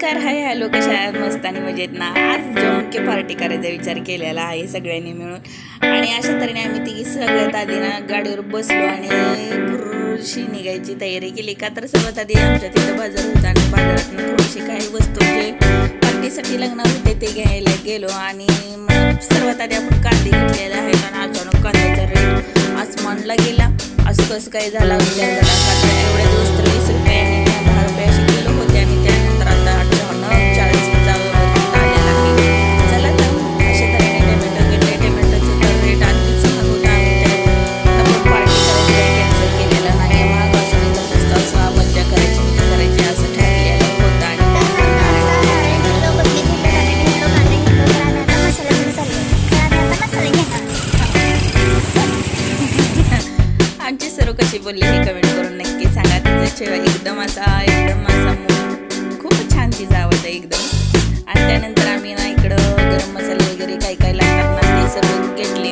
नमस्कार, hi hello, कशा आहात? मस्त आणि मजेत ना. आज जेवण की पार्टी करायचा विचार केलेला आहे सगळ्यांनी मिळून. आणि अशा तऱ्हेने आम्ही तिघी सगळ्यात आधी ना गाडीवर बसलो आणि भुरशी निघायची तयारी केली. का तर सर्वात आधी आमच्या तिथं बाजार होता आणि बाजारात थोडीशी काही वस्तू जे पार्टीसाठी लग्न होते ते घ्यायला गेलो. आणि मग सर्वात आधी आपण कांदे घेतलेले आहेत आणि अचानक कांद्याचा रेट आसमानला गेला. असं कसं काय झाला विचार झाला. का एवढ्या दिवस तर 20 रुपये आणि 10 रुपये असे किलो होते आणि त्यानंतर आता 40चा आलेला आहे. चला तर अशा तऱ्हेने टोमॅटो घेतले. टोमॅटोचं तर रेट आणखीच महाग होता. आपण पार्टी करायचं कॅन्सल केलेलं नाही. महाग असून तर मस्त असं मज्जा करायची असं ठरलेलं होतं. आमची सर्व कशी बोलली हे कमेंट करून नक्की सांगा. तिचा एकदम असा खूप छान तिचा आवाज आहे एकदम. आणि त्यानंतर आम्ही ना इकडं गरम मसाले वगैरे काय लागतात ना ते सर्व घेतले.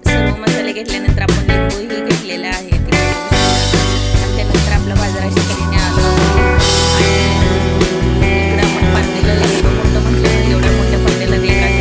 सर्व मसाले घेतल्यानंतर आपण लिंबूही घेतलेलं आहे. आणि त्यानंतर आपला बाजाराच्या तऱ्हेने आलो. इकडं आपण पातेलं एवढं मोठं म्हटलं एवढ्या मोठ्या पातेला रेट आहे.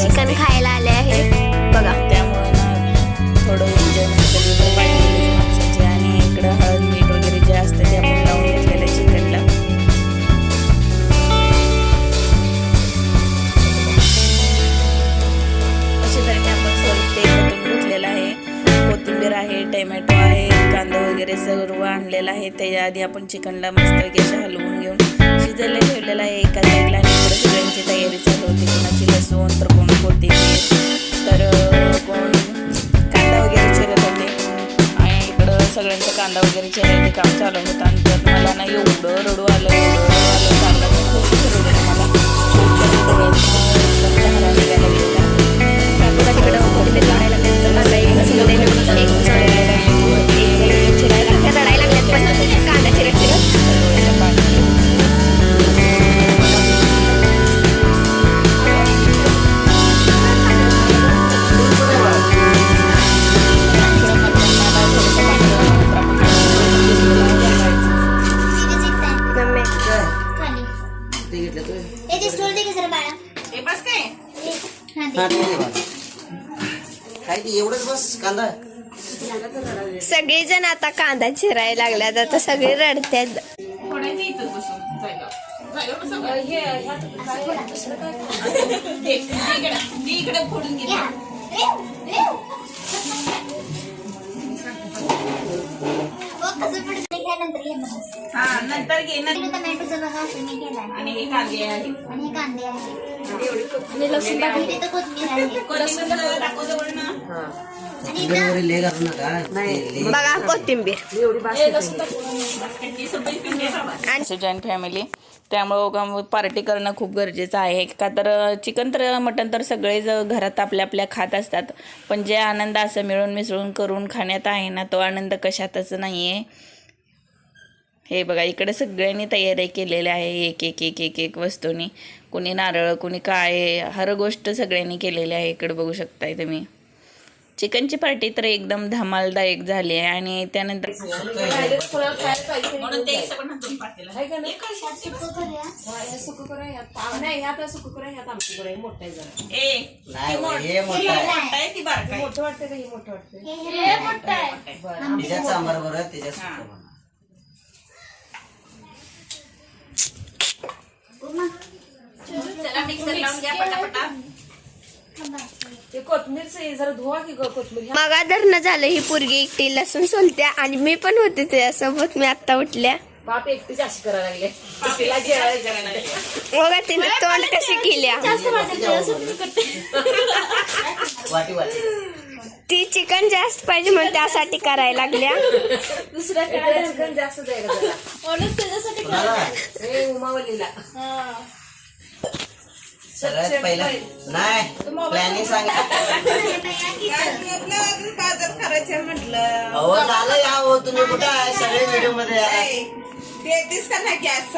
चिकन खायला आले आहे बघा. त्यामुळे थोडं एन्जॉयमेंट पाहिजे माणसाचे. आणि इकडं हळद मीठ वगैरे जे असतं ते आपण लावून घेतलेलं आहे चिकनला. अशा तऱ्हेने आपण सर्व तेल घेतलेलं आहे. कोथिंबीर आहे, टोमॅटो आहे, कांदा वगैरे सर्व आणलेलं आहे. त्याच्या आधी आपण चिकनला मस्तपैकी असं हलवून घेऊन शिजायला ठेवलेलं आहे एका साईडला. आणि इकडे सगळ्यांची तयारी चालू होती. कोणाची लसूण तर कोण कोथिंबीर तर कोण कांदा वगैरे चिरत होते. आणि इकडं सगळ्यांचं कांदा वगैरे चिरायचं काम चालू होतं. आणि त्यात मला ना एवढं रडू आलं चाललं खूप रडू मला चहाला निघायला गेला. तिकडं कोथिंबीर काढायला रडायला लागल्यात पण कांदा चिरत सगळे जण आता कांदा चिरायला लागल्यात. आता सगळे रडतात. नंतर घे आणि हे कांदे आहे बघा कोथिंबीर. जॉईंट फॅमिली त्यामुळं पार्टी करणं खूप गरजेचं आहे. का तर चिकन तर मटण तर सगळेच घरात आपल्या खात असतात. पण जे आनंद असं मिळून मिसळून करून खाण्यात आहे ना तो आनंद कशातच नाही आहे. हे बघा इकडे सगळ्यांनी तयारी केलेल्या आहे. एक वस्तूंनी. कोणी नारळ, कोणी काय, हर गोष्ट सगळ्यांनी केलेली आहे. इकडे बघू शकताय तुम्ही. चिकनची पार्टी तर एकदम धमालदायक झाली आहे. आणि त्यानंतर मगा धरणं झालं. ही पोरगी एकटी लसूण सोलत्या आणि मी पण होते त्यासोबत. मी आता उठल्या. बाप एकटीच अशी करायला लागले. बघा तिने तोंड कशी केल्या. ती चिकन जास्त पाहिजे म्हणून त्यासाठी करायला लागल्या. दुसऱ्या काय चिकन जास्त द्यायला त्याच्यासाठी उमावलीला सगळ्यात पहिला नाही प्लॅनिंग सांगा. करायचं म्हटलं अहो झालं या हो तुम्ही कुठं आहे सगळे व्हिडिओ मध्ये आहे. तेच का नाही गॅस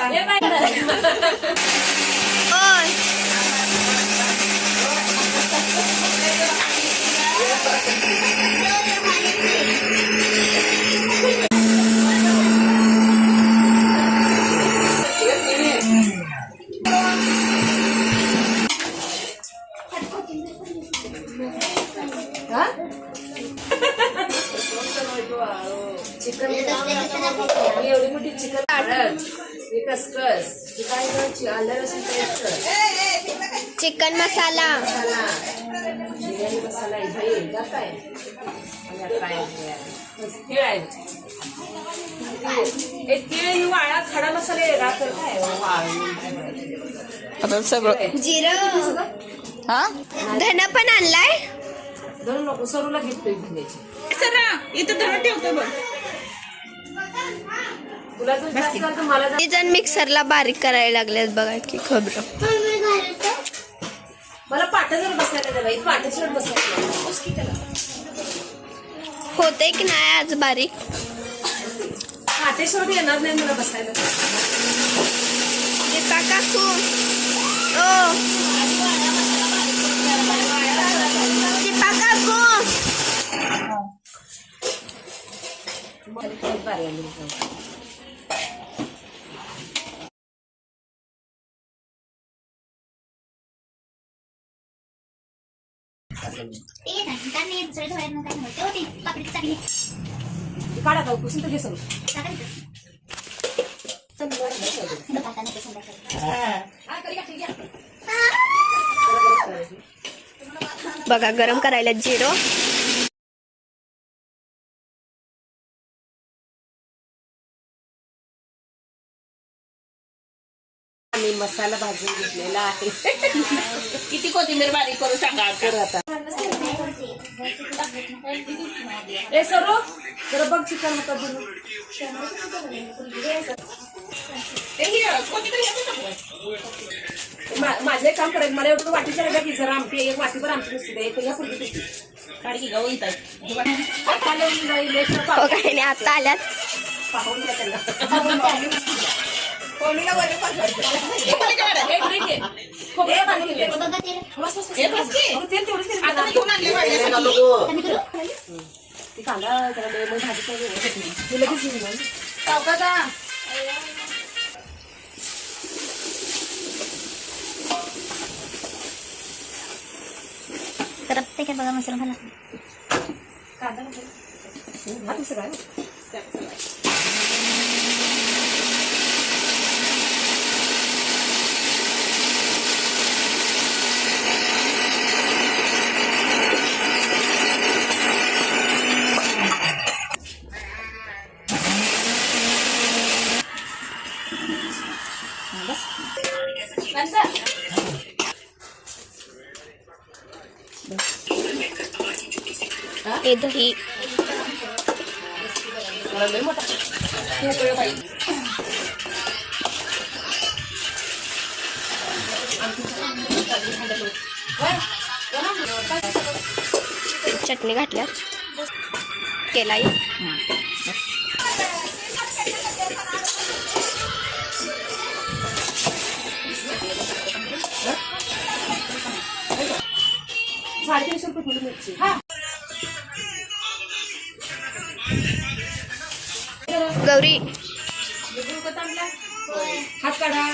ओय, चिकन एवढी मोठी चिकन कसकस काय करायची आलं लसूण पेस्ट चिकन मसाला, बिर्याणी मसाला आहे काय तीळ आहे तीळ ही वाळा खडा मसाला आहे रात्र काय आता सगळं जिरं, हा धन पण आणलाय. धरून नको सरूला गिफ्ट घेण्याची सर इथं धरण ठेवतो बघ. तुला जर जास्त झालं तर मला ती जण मिक्सरला बारीक करायला लागल्यात बघा की खोबरं. मला पाठ जर बसायला द्या बाई पाठीवर बसायला बस की त्याला होते की नाही आज बारीक. पाठेश्वर येणार नाही मला बसायला दीपा काकू, ओ दीपा काकू, काढा का कुसून तर घे सरू बघा गरम करायला जिरं, आणि मसाला भाजून घेतलेला आहे किती कोथिंबीर बारीक करू सांगा कर आता ए सरू जरा बघ चिकन होता माझं एक काम करायचं मला एवढं वाटीच्या लागल्या की जरा आमटी एक वाटीभर आमटी नसते द्या या पुढे काढी गाव येतात हो काही नाही आता आल्यात. करपते काय बघा मसाला घाला. हे दही चटणी घातल्यात केलाय. गौरी हात काढा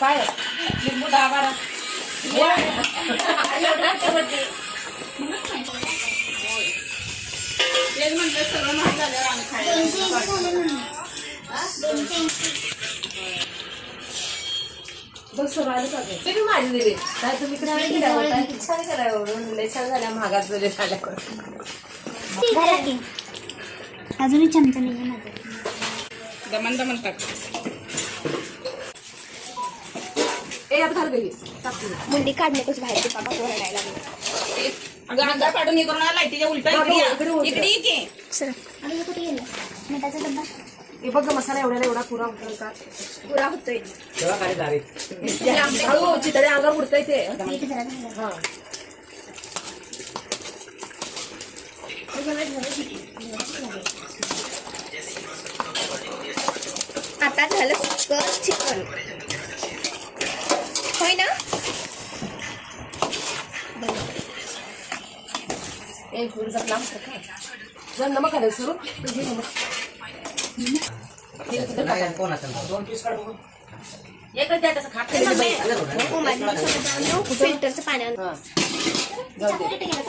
काय लिंबू 10-12 तेच म्हटलं सगळं महाग झाल्यावर आम्ही खायला बस ते मी माझी दिली काय तुम्ही छान करावं लय छान झाल्या महागात जरी झाल्यावर घाला की अजूनही चमचा नाही आहे माझं. दमन दमन टाक ए आता घाल गई मुंडी काढण्यातच बाहेर ते पापा ओरडायला लागले. अगं अंगार काढून हे करून लाईटीच्या उलटा इकडे ये. इकडे ये की. सर आणि हे कुठे गेलं मिठाचा डब्बा हे बघ मसाला एवढा पुरा उठल का पुरा होतोय. तेव्हा काय दारी हळू चितळे अंगावर उडतंय ते मीठ जरा झालं. हा आता झालं चिकन होय ना. एक थोडं जर लांब कर जर नमक आलं सरू तर हे नमक कोण असेल 2 पीस काढ बघू. एकच द्या तसं खात फिल्टरचं पाण्यानं हा जाऊ दे कुठे गेलं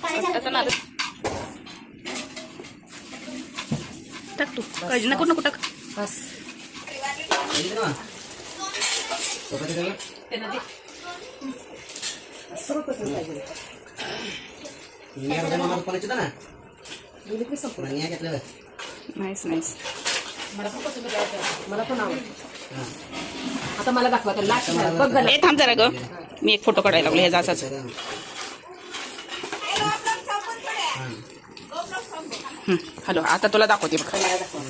काय झालं टाक तू काळजी नको नको टाक. बस इकडे ना. तो कधी गेला? सर्व पसंत पाहिजे मी अर्धा नंबर कोणाची होता ना गेली की संपूर्ण कोणी घेतलेलं नाईस नाईस. मला पण पसंत आहे. मला पण आवडतं. हां. आता मला दाखवा तर लास्ट बघ घाला. ए थांब जरा ग मी एक फोटो काढायला लागलो ह्याचा असाच. हॅलो आता तुला दाखवते बघ. मला दाखवा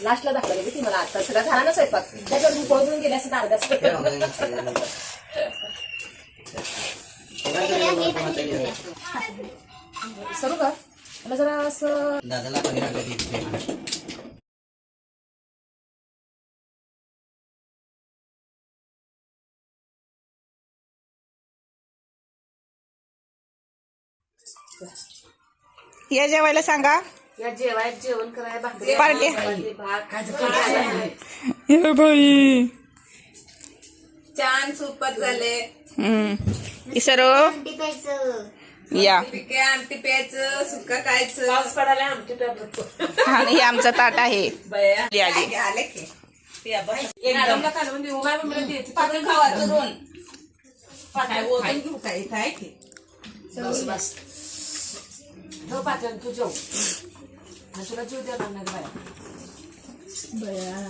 लास्टला दाखवा ती मला आता सगळा झाला ना स्वयंपाक त्याच्यावर मी पळून गेले असं अर्धा सरू का मला जरा असं दादाला पनीर आणलं तिथे. या जेवायला सांगा. या जेवण करायला भाकरी पार्टी. भात हे बाई छान सुपच झाले. सर्व आमटी प्यायचं. या पिके आमटी प्यायचं सुका खायचं. पाऊस पडायला आमची पेपर आणि हे आमचं ताट आहे. बया आली, आली. आले की ते आपण एकदम कालवून देऊ काय म्हणलं द्यायचं पातळ खावा चुरून काय ओतून घेऊ काय काय की बस बस ठेव पाचन तू जेव आणि तुला जीव द्या लागणार बाया